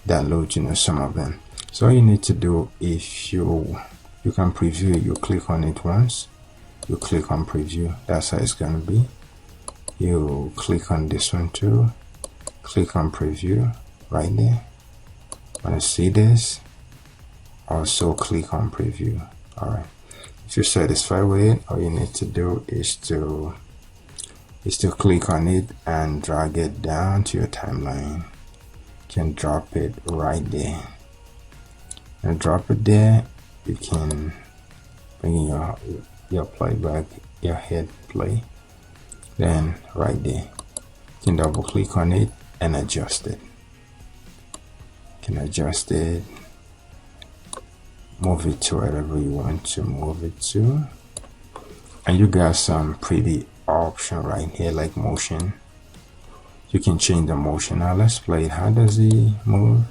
download, some of them. So all you need to do, if you can preview it, you click on it once, you click on preview. That's how it's gonna be. you click on this one too, click on preview right there. Want to see this? Also click on preview. Alright, if you're satisfied with it, all you need to do is to click on it and drag it down to your timeline. You can drop it right there, and drop it there. You can bring in your playback, your head play, then right there you can double click on it and adjust it. You can adjust it, move it to wherever you want to move it to, and you got some pretty option right here like motion. You can change the motion. Now let's play it. How does he move?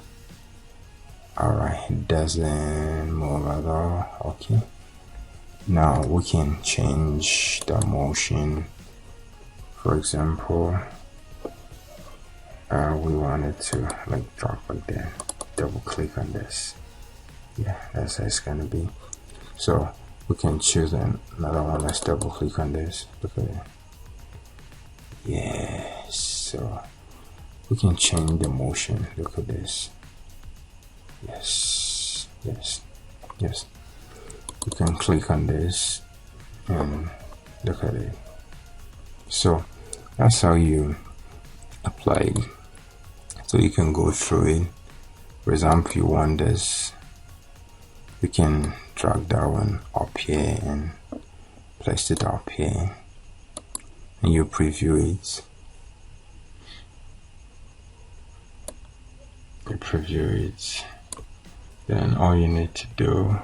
Alright, it doesn't move at all. Okay, now we can change the motion. For example, we want it to like drop like that. Double click on this. Yeah, that's how it's gonna be. So we can choose another one. Let's double click on this. Look at it. Yes, so we can change the motion. Look at this. Yes, yes, yes. You can click on this and look at it. So that's how you apply it. So you can go through it. For example, if you want this, you can drag that one up here and place it up here, and you preview it. You preview it, then all you need to do,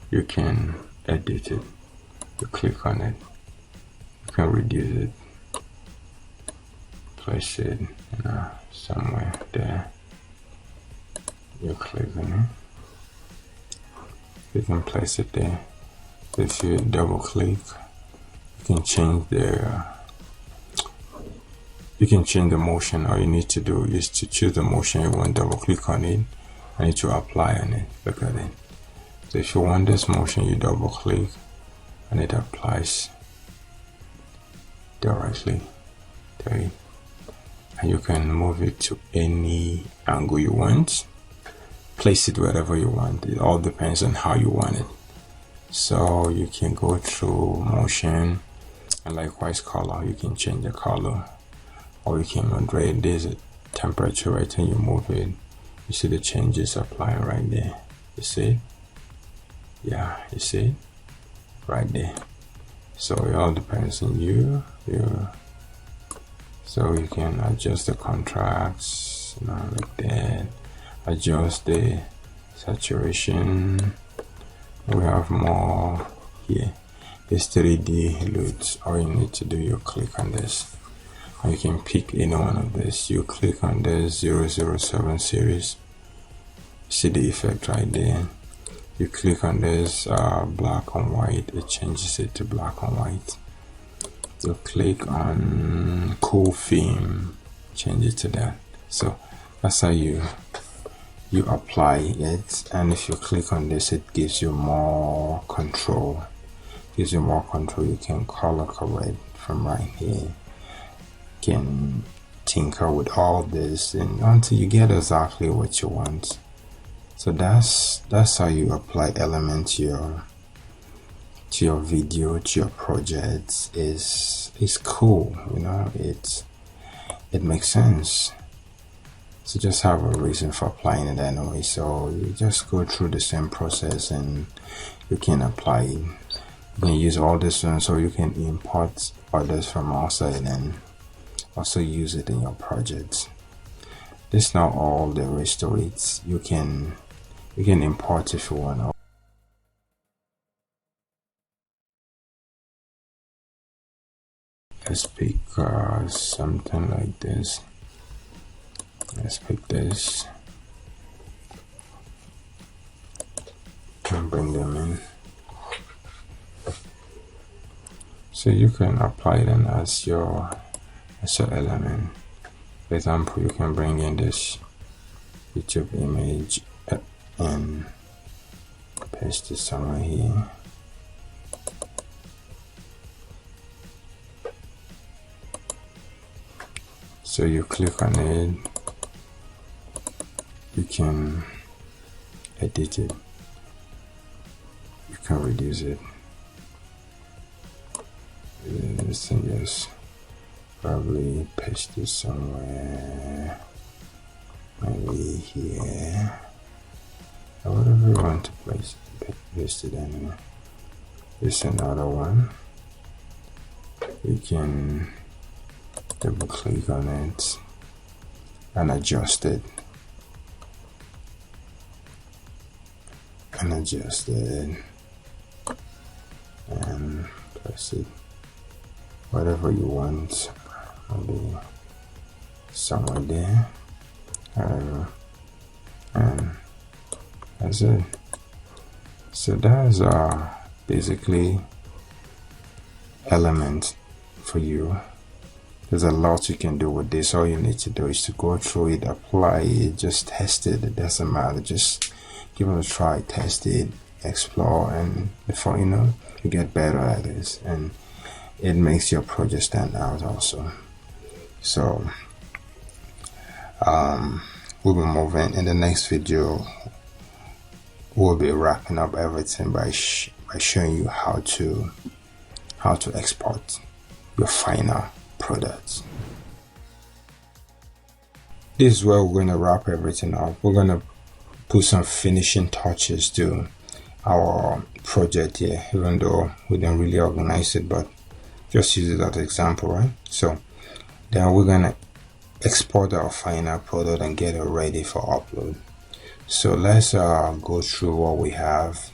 you can edit it. You click on it, you can reduce it, place it somewhere there. You click on it, you can place it there. If you double click, you can change the motion. All you need to do is to choose the motion you want, double click on it, and to apply on it. Look at it. So if you want this motion, you double click and it applies directly to it, and you can move it to any angle you want, place it wherever you want. It all depends on how you want it. So you can go through motion, and likewise color. You can change the color, or you can moderate this temperature right here. You move it, you see the changes applying right there. You see? Yeah, you see? Right there. So it all depends on you. So you can adjust the contrast, like that. Adjust the saturation. We have more here. This 3D loads. All you need to do, you click on this, and you can pick any one of this. You click on this 007 series. See the effect right there. You click on this black and white, it changes it to black and white. You click on cool theme, change it to that. So that's how you apply it. And if you click on this, it gives you more control. You can color correct from right here. You can tinker with all this and until you get exactly what you want. So that's how you apply elements to your video, to your projects. It's cool, it makes sense. So just have a reason for applying it anyway. So you just go through the same process and you can apply it. You can use all this one, so you can import others from outside and also use it in your projects. This is not all there is to it. You can import if you want. Let's pick something like this. Let's pick this and bring them in. So you can apply them as your element. For example, you can bring in this YouTube image and paste it somewhere here. So you click on it, you can edit it, you can reduce it. This thing is probably paste it somewhere, maybe here, or whatever you want to place it, paste it anyway. This is another one. You can double click on it and adjust it, and place it whatever you want, maybe somewhere there, and that's it. So that's basically element for you. There's a lot you can do with this. All you need to do is to go through it, apply it, just test it. It doesn't matter, just give it a try, test it, explore, and before you know, you get better at this, and it makes your project stand out also. So we'll be moving. In the next video, we'll be wrapping up everything by showing you how to export your final product. This is where we're going to wrap everything up. We're going to put some finishing touches to our project here, even though we didn't really organize it, but just use it as an example, right? So then we're going to export our final product and get it ready for upload. So let's go through what we have,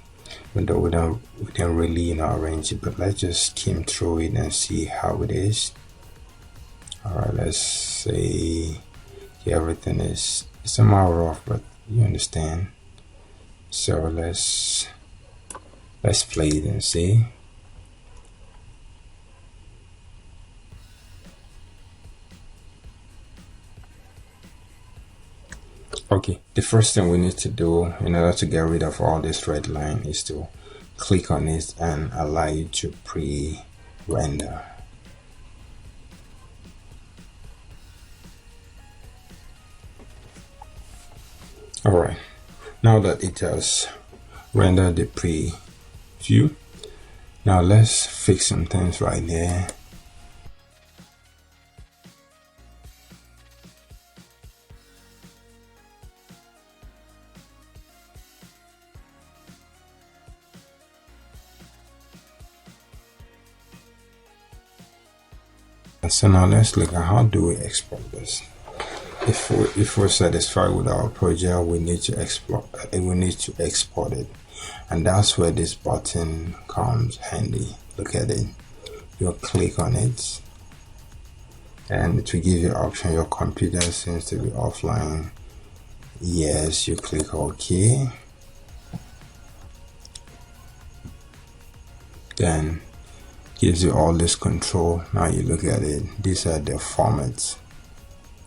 even though we didn't really arrange it, but let's just skim through it and see how it is. All right, let's say everything is somehow rough, but you understand. So let's play it and see. Okay, the first thing we need to do in order to get rid of all this red line is to click on it and allow it to pre-render. Alright, now that it has rendered the preview, now let's fix some things right there. So now let's look at how do we export this. If we're satisfied with our project, we need to export it, and that's where this button comes handy. Look at it. You'll click on it, and it will give you option. Your computer seems to be offline. Yes, you click OK. Then gives you all this control. Now you look at it. These are the formats.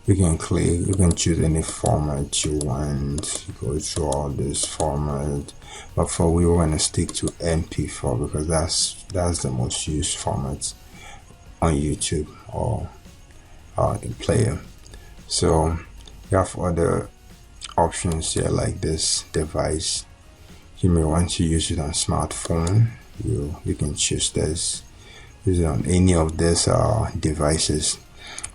You can click, you can choose any format you want. You go through all this format, but we want to stick to MP4 because that's the most used format on YouTube or the player. So you have other options here like this device. You may want to use it on smartphone. You can choose this. Use it on any of these devices,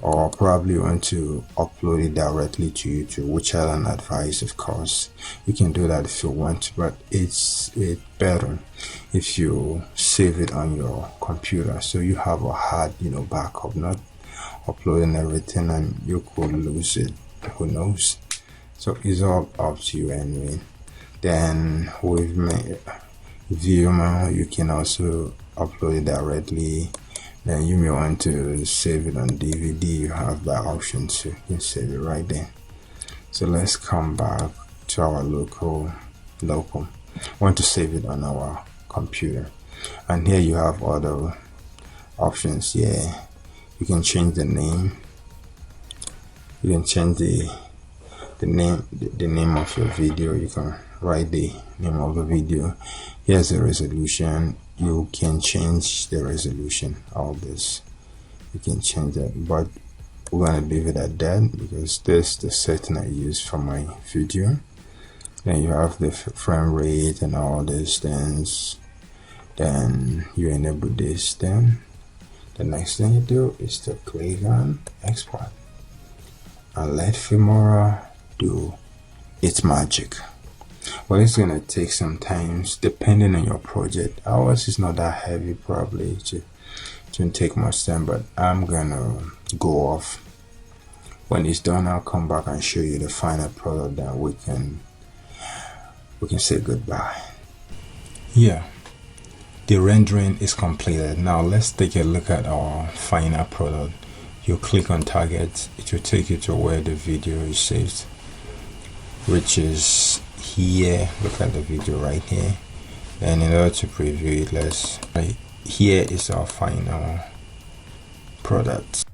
or probably want to upload it directly to YouTube, which I don't advise, of course. You can do that if you want, but it's better if you save it on your computer, so you have a hard backup, not uploading everything and you could lose it, who knows. So it's all up to you anyway. Then with Filmora, you can also upload it directly. Then you may want to save it on DVD. You have that option too. You can save it right there. So let's come back to our local. Want to save it on our computer, and here you have other options. Yeah, you can change the name. You can change the name of your video. You can write the name of the video. Here's the resolution. You can change the resolution. All this you can change that, but we're gonna leave it at that because this is the setting I use for my video. Then you have the frame rate and all these things. Then you enable this. Then the next thing you do is to click on export and let Filmora do its magic. Well, it's gonna take some time depending on your project. Ours is not that heavy, probably it shouldn't take much time, but I'm gonna go off. When it's done, I'll come back and show you the final product, that we can say goodbye. Yeah, the rendering is completed. Now let's take a look at our final product. You click on target, it will take you to where the video is saved, which is here. Look at the video right here. And in order to preview it, here is our final product.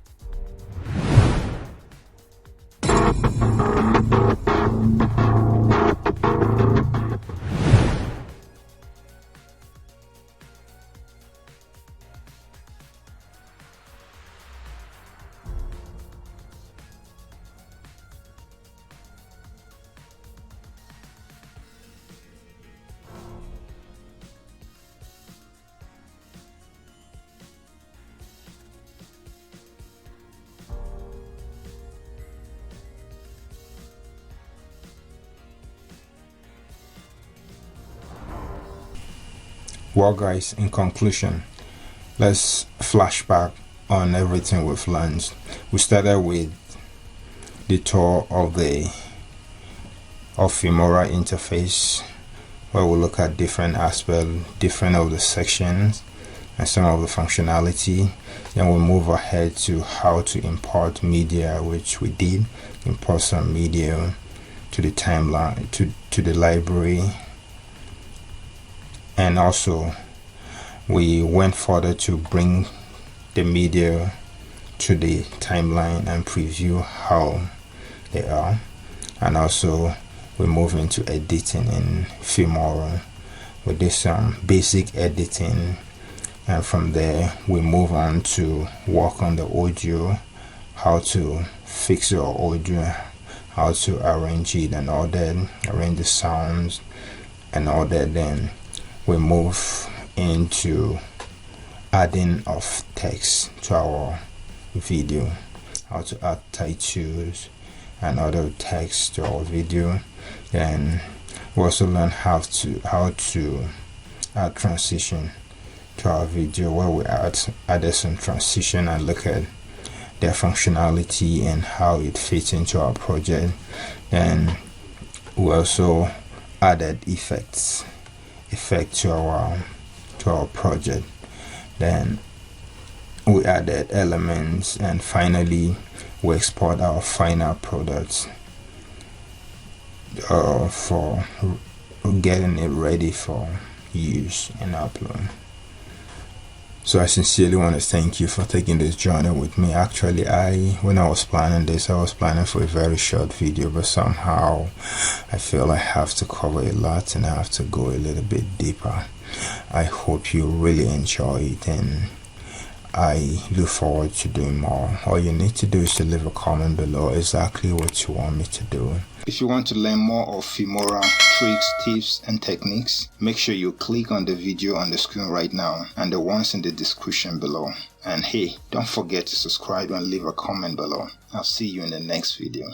Well guys, in conclusion, let's flashback on everything we've learned. We started with the tour of Filmora interface, where we look at different aspects, different of the sections and some of the functionality. Then we move ahead to how to import media, which we did. Import some media to the timeline, to the library. And also we went further to bring the media to the timeline and preview how they are. And also we move into editing in Filmora. We did some basic editing, and from there we move on to work on the audio, how to fix your audio, how to arrange it and all that, arrange the sounds and all that. Then we move into adding of text to our video, how to add titles and other text to our video. Then we also learn how to add transition to our video, where we added some transition and look at their functionality and how it fits into our project. Then we also added effect to our project. Then we added elements, and finally we export our final products for getting it ready for use and upload. So I sincerely want to thank you for taking this journey with me. Actually, when I was planning this, I was planning for a very short video, but somehow I feel I have to cover a lot and I have to go a little bit deeper. I hope you really enjoy it, and I look forward to doing more. All you need to do is to leave a comment below exactly what you want me to do. If you want to learn more of Filmora tricks, tips and techniques, make sure you click on the video on the screen right now and the ones in the description below. And hey, don't forget to subscribe and leave a comment below. I'll see you in the next video.